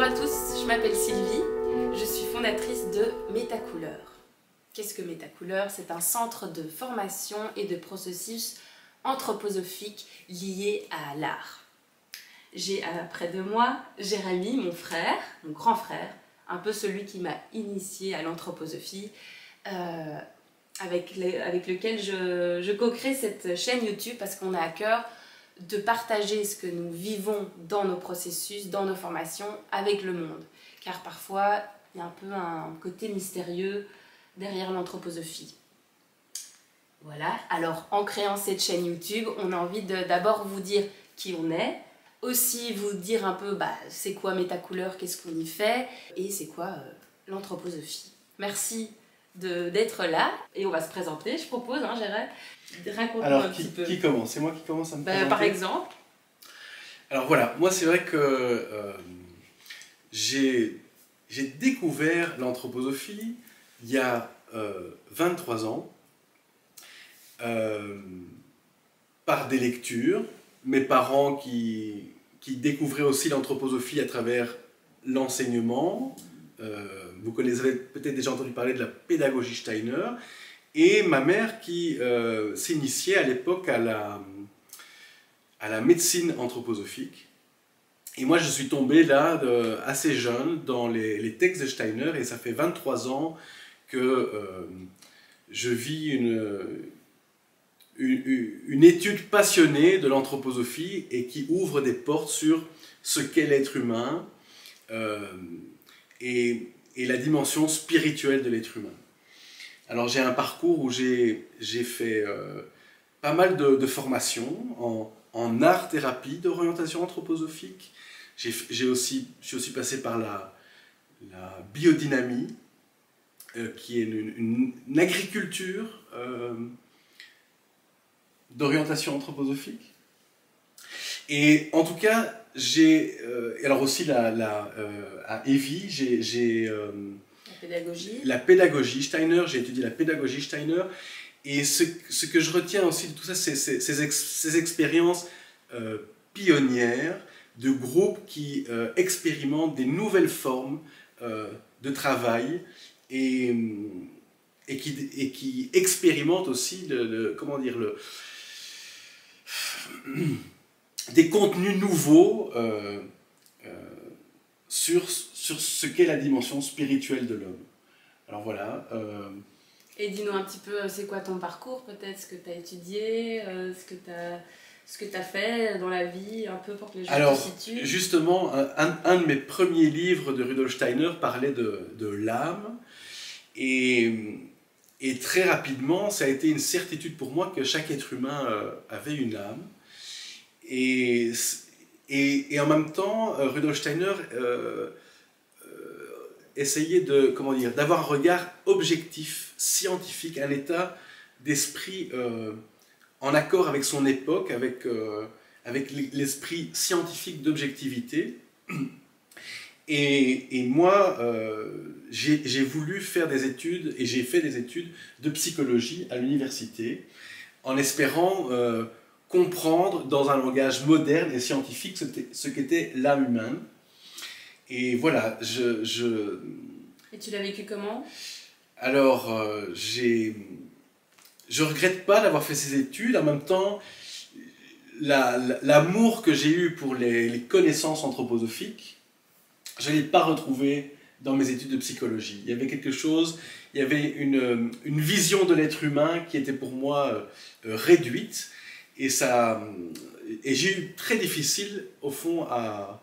à tous, je m'appelle Sylvie, je suis fondatrice de Métacouleur. Qu'est-ce que Métacouleur? C'est un centre de formation et de processus anthroposophiques liés à l'art. J'ai près de moi Jérémy, mon frère, mon grand frère, un peu celui qui m'a initiée à l'anthroposophie, avec lequel je co-crée cette chaîne YouTube parce qu'on a à cœur de partager ce que nous vivons dans nos processus, dans nos formations, avec le monde. Car parfois, il y a un peu un côté mystérieux derrière l'anthroposophie. Voilà, alors en créant cette chaîne YouTube, on a envie d'abord vous dire qui on est, aussi vous dire un peu c'est quoi Métacouleur, qu'est-ce qu'on y fait, et c'est quoi l'anthroposophie. Merci d'être là, et on va se présenter, je propose, Jérémy. Raconte-nous un petit peu. Qui commence? C'est moi qui commence à me présenter? Par exemple. Alors voilà, moi c'est vrai que j'ai découvert l'anthroposophie il y a 23 ans par des lectures. Mes parents qui découvraient aussi l'anthroposophie à travers l'enseignement. Vous avez peut-être déjà entendu parler de la pédagogie Steiner. Et ma mère qui s'initiait à l'époque à la médecine anthroposophique. Et moi, je suis tombé là, assez jeune, dans les textes de Steiner, et ça fait 23 ans que je vis une étude passionnée de l'anthroposophie et qui ouvre des portes sur ce qu'est l'être humain et la dimension spirituelle de l'être humain. Alors j'ai un parcours où j'ai fait pas mal de formations en art-thérapie d'orientation anthroposophique. Je suis aussi passé par la biodynamie, qui est une agriculture d'orientation anthroposophique. Et en tout cas, alors aussi à Evie, j'ai la pédagogie Steiner, j'ai étudié la pédagogie Steiner, et ce que je retiens aussi de tout ça, c'est ces expériences pionnières de groupes qui expérimentent des nouvelles formes de travail et qui expérimentent aussi des contenus nouveaux sur ce qu'est la dimension spirituelle de l'homme. Alors voilà. Et dis-nous un petit peu, c'est quoi ton parcours peut-être, ce que tu as étudié, ce que tu as fait dans la vie, un peu pour que les gens te situent. Alors, justement, un de mes premiers livres de Rudolf Steiner parlait de l'âme. Et très rapidement, ça a été une certitude pour moi que chaque être humain avait une âme. Et en même temps, Rudolf Steiner essayait d'avoir un regard objectif, scientifique, un état d'esprit en accord avec son époque, avec l'esprit scientifique d'objectivité. Et moi, j'ai voulu faire des études, et j'ai fait des études de psychologie à l'université, en espérant comprendre dans un langage moderne et scientifique ce qu'était l'âme humaine. Et voilà, Et tu l'as vécu comment? Alors, je regrette pas d'avoir fait ces études. En même temps, l'amour que j'ai eu pour les connaissances anthroposophiques, je ne l'ai pas retrouvé dans mes études de psychologie. Il y avait quelque chose, il y avait une vision de l'être humain qui était pour moi réduite. Et j'ai eu très difficile, au fond, à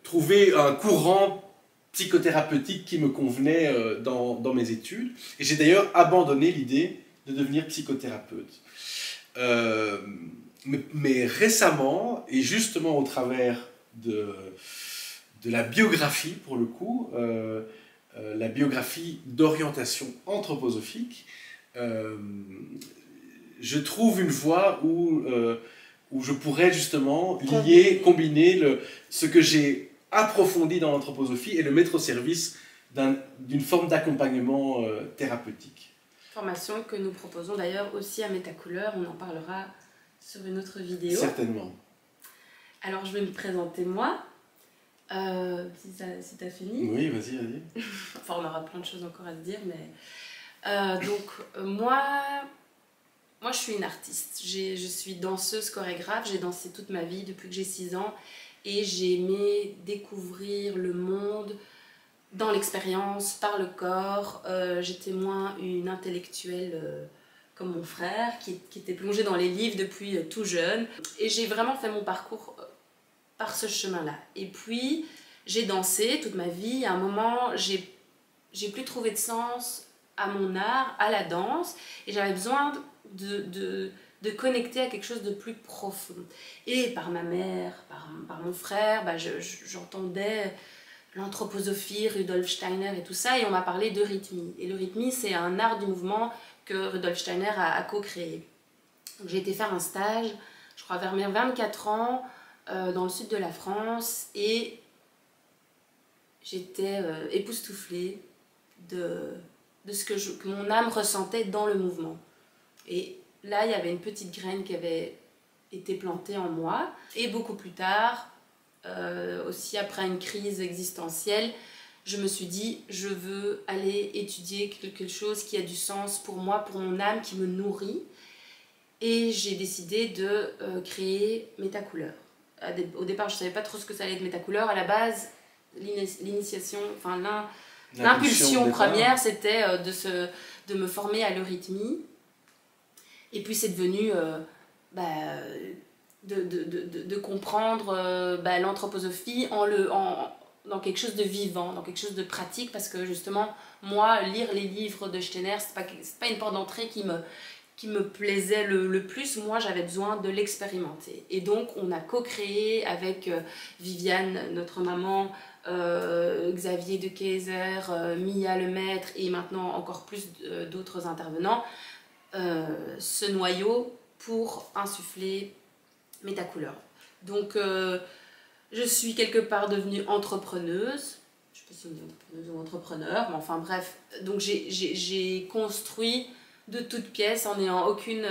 trouver un courant psychothérapeutique qui me convenait dans mes études. Et j'ai d'ailleurs abandonné l'idée de devenir psychothérapeute. Mais récemment, et justement au travers de la biographie, pour le coup, la biographie d'orientation anthroposophique, je trouve une voie où je pourrais justement combiner ce que j'ai approfondi dans l'anthroposophie et le mettre au service d'une forme d'accompagnement thérapeutique. Formation que nous proposons d'ailleurs aussi à Métacouleur, on en parlera sur une autre vidéo. Certainement. Alors, je vais me présenter moi, si t'as fini. Oui, vas-y, vas-y. Enfin, on aura plein de choses encore à se dire, mais... moi, je suis une artiste. Je suis danseuse, chorégraphe. J'ai dansé toute ma vie, depuis que j'ai 6 ans. Et j'ai aimé découvrir le monde dans l'expérience, par le corps. J'étais moins une intellectuelle comme mon frère, qui était plongé dans les livres depuis tout jeune. Et j'ai vraiment fait mon parcours par ce chemin-là. Et puis, j'ai dansé toute ma vie. À un moment, j'ai plus trouvé de sens à mon art, à la danse. Et j'avais besoin de connecter à quelque chose de plus profond. Et par ma mère, par mon frère, j'entendais l'anthroposophie, Rudolf Steiner et tout ça, et on m'a parlé de rythmie. Et le rythmie, c'est un art du mouvement que Rudolf Steiner a co-créé. J'ai été faire un stage, je crois vers mes 24 ans, dans le sud de la France, et j'étais époustouflée de ce que mon âme ressentait dans le mouvement. Et là, il y avait une petite graine qui avait été plantée en moi, et beaucoup plus tard, aussi après une crise existentielle, je me suis dit, je veux aller étudier quelque chose qui a du sens pour moi, pour mon âme, qui me nourrit. Et j'ai décidé de créer Métacouleur. Au départ, je ne savais pas trop ce que ça allait être Métacouleur. À la base, l'initiation, enfin l'impulsion première, c'était de me former à l'eurythmie. Et puis c'est devenu de comprendre l'anthroposophie dans quelque chose de vivant, dans quelque chose de pratique, parce que justement, moi, lire les livres de Steiner, c'est pas une porte d'entrée qui me plaisait le plus. Moi, j'avais besoin de l'expérimenter. Et donc, on a co-créé avec Viviane, notre maman, Xavier de Keyser, Mia Lemaître et maintenant encore plus d'autres intervenants, ce noyau pour insuffler Métacouleur. Donc, je suis quelque part devenue entrepreneuse. Je ne sais pas si on dit entrepreneuse ou entrepreneur, mais enfin bref. Donc, j'ai construit de toutes pièces en n'ayant aucune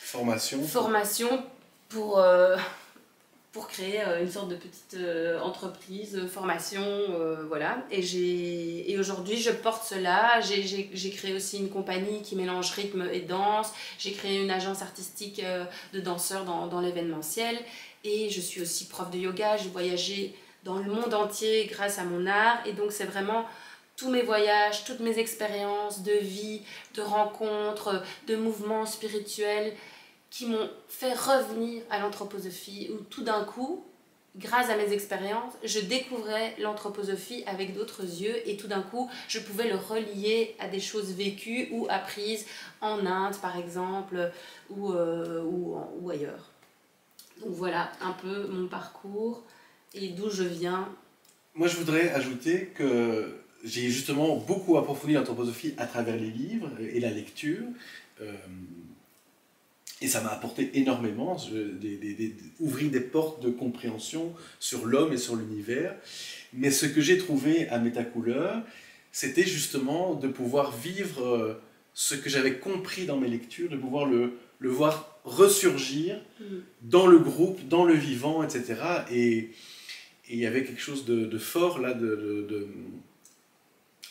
formation pour créer une sorte de petite entreprise, formation, voilà. Et aujourd'hui, je porte cela. J'ai créé aussi une compagnie qui mélange rythme et danse. J'ai créé une agence artistique de danseurs dans l'événementiel. Et je suis aussi prof de yoga. J'ai voyagé dans le monde entier grâce à mon art. Et donc, c'est vraiment tous mes voyages, toutes mes expériences de vie, de rencontres, de mouvements spirituels qui m'ont fait revenir à l'anthroposophie, où tout d'un coup, grâce à mes expériences, je découvrais l'anthroposophie avec d'autres yeux, et tout d'un coup, je pouvais le relier à des choses vécues ou apprises en Inde, par exemple, ou ailleurs. Donc voilà un peu mon parcours et d'où je viens. Moi, je voudrais ajouter que j'ai justement beaucoup approfondi l'anthroposophie à travers les livres et la lecture. Et ça m'a apporté énormément, ouvrir des portes de compréhension sur l'homme et sur l'univers. Mais ce que j'ai trouvé à Métacouleur, c'était justement de pouvoir vivre ce que j'avais compris dans mes lectures, de pouvoir le voir ressurgir dans le groupe, dans le vivant, etc. Et il y avait quelque chose de fort là, de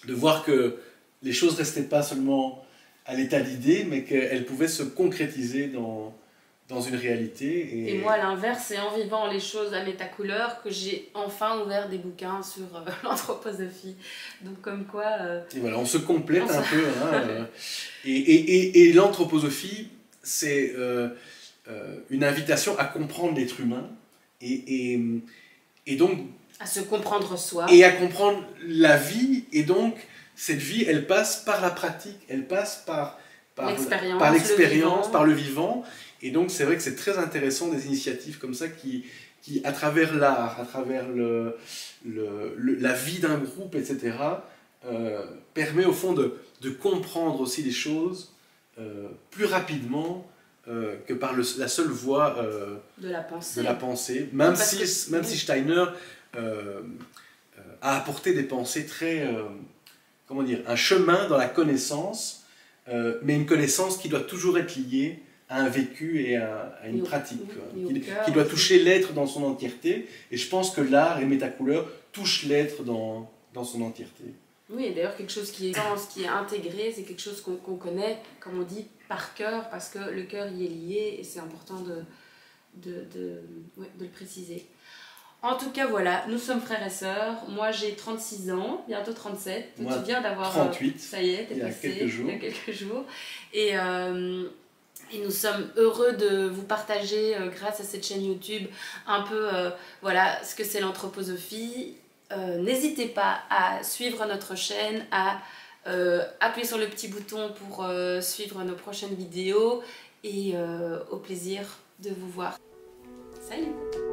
voir que les choses ne restaient pas seulement à l'état d'idée, mais qu'elle pouvait se concrétiser dans une réalité. Et moi, à l'inverse, c'est en vivant les choses à Métacouleur que j'ai enfin ouvert des bouquins sur l'anthroposophie. Donc, comme quoi... Et voilà, on se complète un peu. Hein, et l'anthroposophie, c'est une invitation à comprendre l'être humain et donc... à se comprendre soi. Et à comprendre la vie, et donc... cette vie, elle passe par la pratique, elle passe par l'expérience, par le vivant. Et donc, c'est vrai que c'est très intéressant des initiatives comme ça qui à travers l'art, à travers la vie d'un groupe, etc., permet au fond de comprendre aussi les choses plus rapidement que par la seule voie de la pensée. Même si Steiner a apporté des pensées très... comment dire, un chemin dans la connaissance, mais une connaissance qui doit toujours être liée un vécu et à une pratique, qui doit toucher l'être dans son entièreté. Et je pense que l'art et Métacouleur touchent l'être dans son entièreté. Oui, et d'ailleurs quelque chose qui est intégré, c'est quelque chose qu'on connaît, comme on dit, par cœur, parce que le cœur y est lié, et c'est important de le préciser. En tout cas, voilà, nous sommes frères et sœurs. Moi, j'ai 36 ans, bientôt 37. Moi, tu viens d'avoir 38. Ça y est, il y a quelques jours. Et nous sommes heureux de vous partager, grâce à cette chaîne YouTube, un peu voilà, ce que c'est l'anthroposophie. N'hésitez pas à suivre notre chaîne, à appuyer sur le petit bouton pour suivre nos prochaines vidéos. Et au plaisir de vous voir. Salut!